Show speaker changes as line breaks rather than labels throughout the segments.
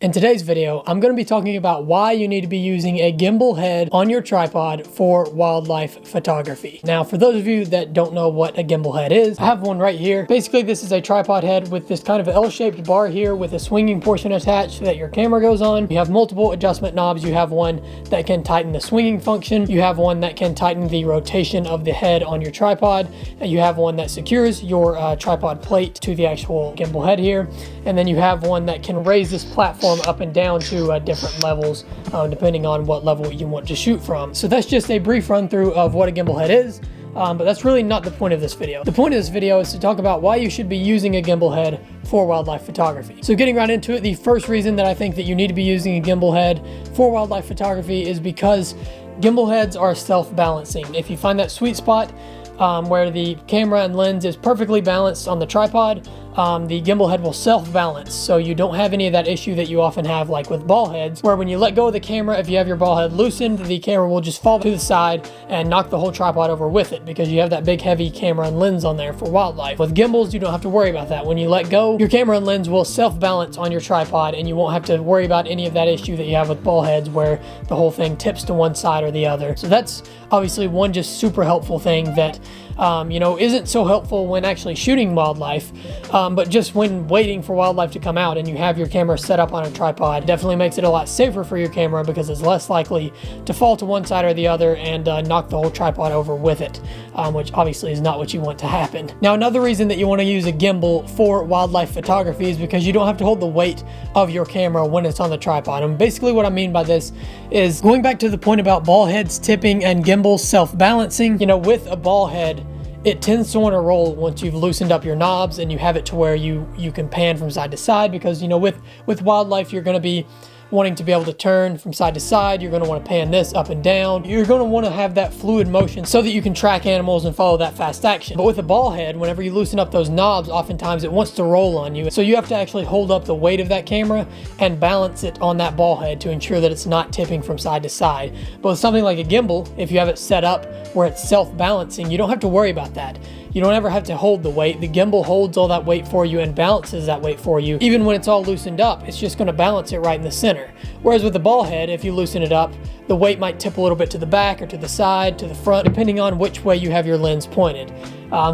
In today's video, I'm going to be talking about why you need to be using a gimbal head on your tripod for wildlife photography. Now, for those of you that don't know what a gimbal head is, I have one right here. Basically, this is a tripod head with this kind of L-shaped bar here with a swinging portion attached that your camera goes on. You have multiple adjustment knobs. You have one that can tighten the swinging function. You have one that can tighten the rotation of the head on your tripod. And you have one that secures your tripod plate to the actual gimbal head here. And then you have one that can raise this platform up and down to different levels depending on what level you want to shoot from. So that's just a brief run through of what a gimbal head is, but that's really not the point of this video. The point of this video is to talk about why you should be using a gimbal head for wildlife photography. So getting right into it, the first reason that I think that you need to be using a gimbal head for wildlife photography is because gimbal heads are self-balancing. If you find that sweet spot where the camera and lens is perfectly balanced on the tripod, the gimbal head will self-balance, so you don't have any of that issue that you often have like with ball heads, where when you let go of the camera, if you have your ball head loosened, the camera will just fall to the side and knock the whole tripod over with it because you have that big heavy camera and lens on there for wildlife. With gimbals, you don't have to worry about that. When you let go, your camera and lens will self-balance on your tripod and you won't have to worry about any of that issue that you have with ball heads where the whole thing tips to one side or the other. So that's obviously one just super helpful thing that isn't so helpful when actually shooting wildlife, but just when waiting for wildlife to come out and you have your camera set up on a tripod, definitely makes it a lot safer for your camera because it's less likely to fall to one side or the other and knock the whole tripod over with it, which obviously is not what you want to happen. Now, another reason that you want to use a gimbal for wildlife photography is because you don't have to hold the weight of your camera when it's on the tripod. And basically what I mean by this is going back to the point about ball heads tipping and gimbals self-balancing. With a ball head, it tends to want to roll once you've loosened up your knobs and you have it to where you can pan from side to side, because with wildlife you're going to be wanting to be able to turn from side to side. You're going to want to pan this up and down. You're going to want to have that fluid motion so that you can track animals and follow that fast action. But with a ball head, whenever you loosen up those knobs, oftentimes it wants to roll on you. So you have to actually hold up the weight of that camera and balance it on that ball head to ensure that it's not tipping from side to side. But with something like a gimbal, if you have it set up where it's self-balancing, you don't have to worry about that. You don't ever have to hold the weight. The gimbal holds all that weight for you and balances that weight for you. Even when it's all loosened up, it's just going to balance it right in the center. Whereas with the ball head, if you loosen it up, the weight might tip a little bit to the back or to the side, to the front, depending on which way you have your lens pointed.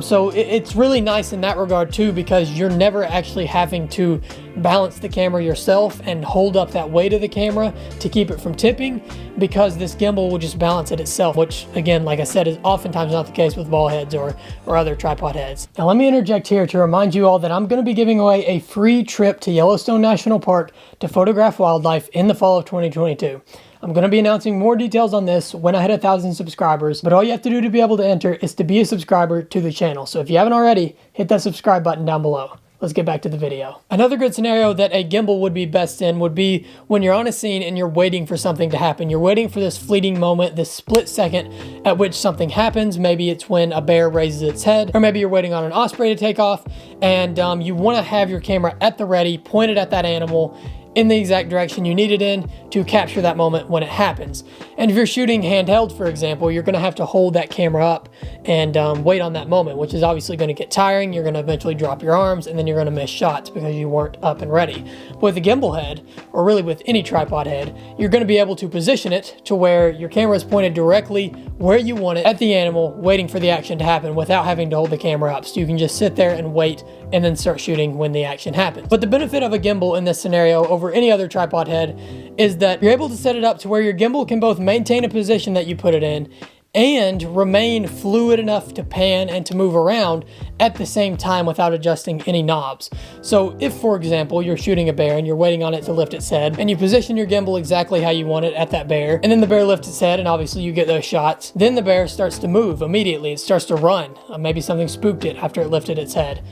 So it's really nice in that regard too, because you're never actually having to balance the camera yourself and hold up that weight of the camera to keep it from tipping, because this gimbal will just balance it itself, which again, like I said, is oftentimes not the case with ball heads or other tripod heads. Now let me interject here to remind you all that I'm going to be giving away a free trip to Yellowstone National Park to photograph wildlife in the fall of 2022. I'm going to be announcing more details on this when I hit 1,000 subscribers, but all you have to do to be able to enter is to be a subscriber to the channel. So if you haven't already, hit that subscribe button down below. Let's get back to the video. Another good scenario that a gimbal would be best in would be when you're on a scene and you're waiting for something to happen. You're waiting for this fleeting moment, this split second at which something happens. Maybe it's when a bear raises its head, or maybe you're waiting on an osprey to take off, and you want to have your camera at the ready, pointed at that animal in the exact direction you need it in to capture that moment when it happens. And if you're shooting handheld, for example, you're going to have to hold that camera up and wait on that moment, which is obviously going to get tiring. You're going to eventually drop your arms and then you're going to miss shots because you weren't up and ready. But with a gimbal head, or really with any tripod head, you're going to be able to position it to where your camera is pointed directly where you want it at the animal, waiting for the action to happen without having to hold the camera up. So you can just sit there and wait and then start shooting when the action happens. But the benefit of a gimbal in this scenario over any other tripod head is that you're able to set it up to where your gimbal can both maintain a position that you put it in and remain fluid enough to pan and to move around at the same time without adjusting any knobs. So if, for example, you're shooting a bear and you're waiting on it to lift its head, and you position your gimbal exactly how you want it at that bear, and then the bear lifts its head and obviously you get those shots, then the bear starts to move immediately. It starts to run. Maybe something spooked it after it lifted its head.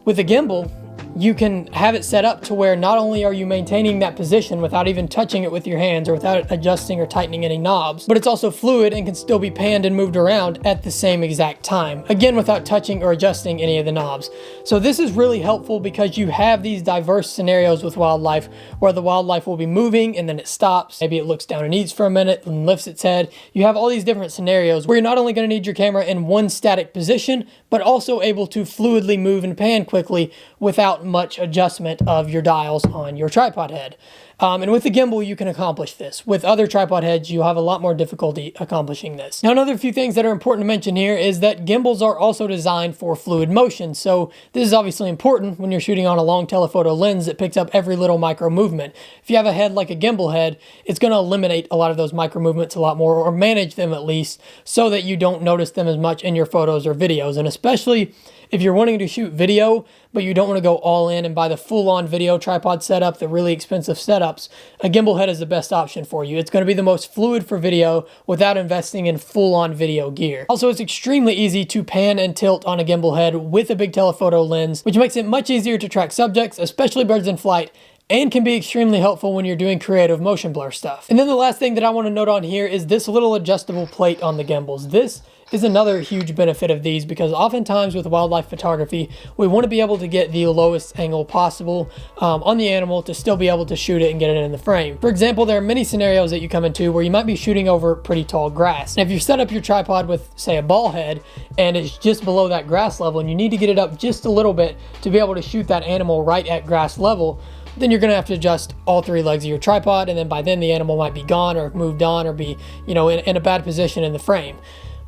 With a gimbal, you can have it set up to where not only are you maintaining that position without even touching it with your hands or without adjusting or tightening any knobs, but it's also fluid and can still be panned and moved around at the same exact time, again without touching or adjusting any of the knobs. So this is really helpful because you have these diverse scenarios with wildlife where the wildlife will be moving and then it stops. Maybe it looks down and eats for a minute and lifts its head. You have all these different scenarios where you're not only going to need your camera in one static position, but also able to fluidly move and pan quickly without without much adjustment of your dials on your tripod head. And with the gimbal, you can accomplish this. With other tripod heads, you have a lot more difficulty accomplishing this. Now, another few things that are important to mention here is that gimbals are also designed for fluid motion. So this is obviously important when you're shooting on a long telephoto lens that picks up every little micro movement. If you have a head like a gimbal head, it's going to eliminate a lot of those micro movements a lot more, or manage them at least, so that you don't notice them as much in your photos or videos. And especially if you're wanting to shoot video, but you don't want to go all in and buy the full-on video tripod setup, the really expensive setups, a gimbal head is the best option for you. It's going to be the most fluid for video without investing in full-on video gear. Also, it's extremely easy to pan and tilt on a gimbal head with a big telephoto lens, which makes it much easier to track subjects, especially birds in flight, and can be extremely helpful when you're doing creative motion blur stuff. And then the last thing that I want to note on here is this little adjustable plate on the gimbals. This is another huge benefit of these, because oftentimes with wildlife photography, we want to be able to get the lowest angle possible on the animal to still be able to shoot it and get it in the frame. For example, there are many scenarios that you come into where you might be shooting over pretty tall grass. And if you set up your tripod with, say, a ball head, and it's just below that grass level, and you need to get it up just a little bit to be able to shoot that animal right at grass level, then you're going to have to adjust all three legs of your tripod, and then by then the animal might be gone or moved on or be, in a bad position in the frame.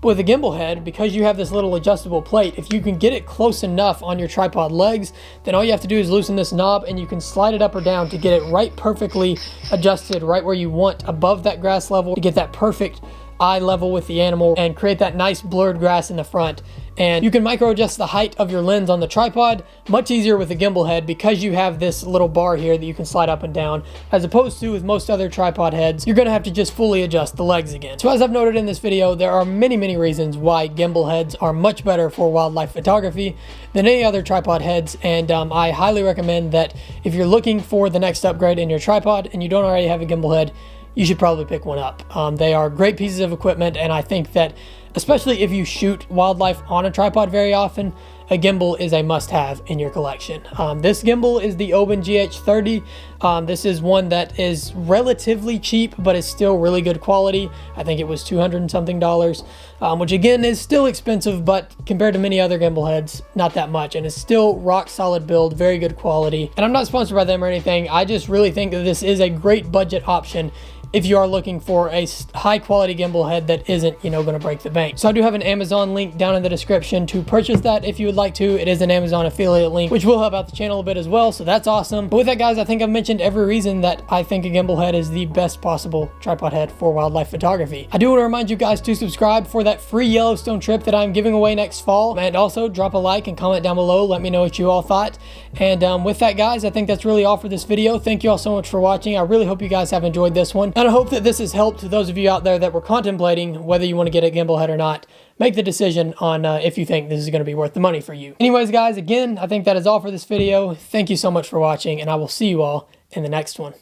But with a gimbal head, because you have this little adjustable plate, if you can get it close enough on your tripod legs, then all you have to do is loosen this knob and you can slide it up or down to get it right perfectly adjusted right where you want above that grass level to get that perfect eye level with the animal and create that nice blurred grass in the front. And you can micro adjust the height of your lens on the tripod much easier with a gimbal head, because you have this little bar here that you can slide up and down, as opposed to with most other tripod heads, you're going to have to just fully adjust the legs again. So as I've noted in this video, there are many reasons why gimbal heads are much better for wildlife photography than any other tripod heads, and I highly recommend that if you're looking for the next upgrade in your tripod and you don't already have a gimbal head, you should probably pick one up. They are great pieces of equipment, and I think that especially if you shoot wildlife on a tripod very often, a gimbal is a must-have in your collection. This gimbal is the Oben GH30. This is one that is relatively cheap, but is still really good quality. I think it was $200 and something, which again is still expensive, but compared to many other gimbal heads, not that much, and it's still rock solid build, very good quality. And I'm not sponsored by them or anything. I just really think that this is a great budget option if you are looking for a high quality gimbal head that isn't, going to break the bank. So I do have an Amazon link down in the description to purchase that if you would like to. It is an Amazon affiliate link, which will help out the channel a bit as well, so that's awesome. But with that, guys, I think I've mentioned every reason that I think a gimbal head is the best possible tripod head for wildlife photography. I do want to remind you guys to subscribe for that free Yellowstone trip that I'm giving away next fall, and also drop a like and comment down below. Let me know what you all thought. And with that, guys, I think that's really all for this video. Thank you all so much for watching. I really hope you guys have enjoyed this one, and I hope that this has helped those of you out there that were contemplating whether you want to get a gimbal head or not make the decision on if you think this is going to be worth the money for you. Anyways, guys, again, I think that is all for this video. Thank you so much for watching, and I will see you all in the next one.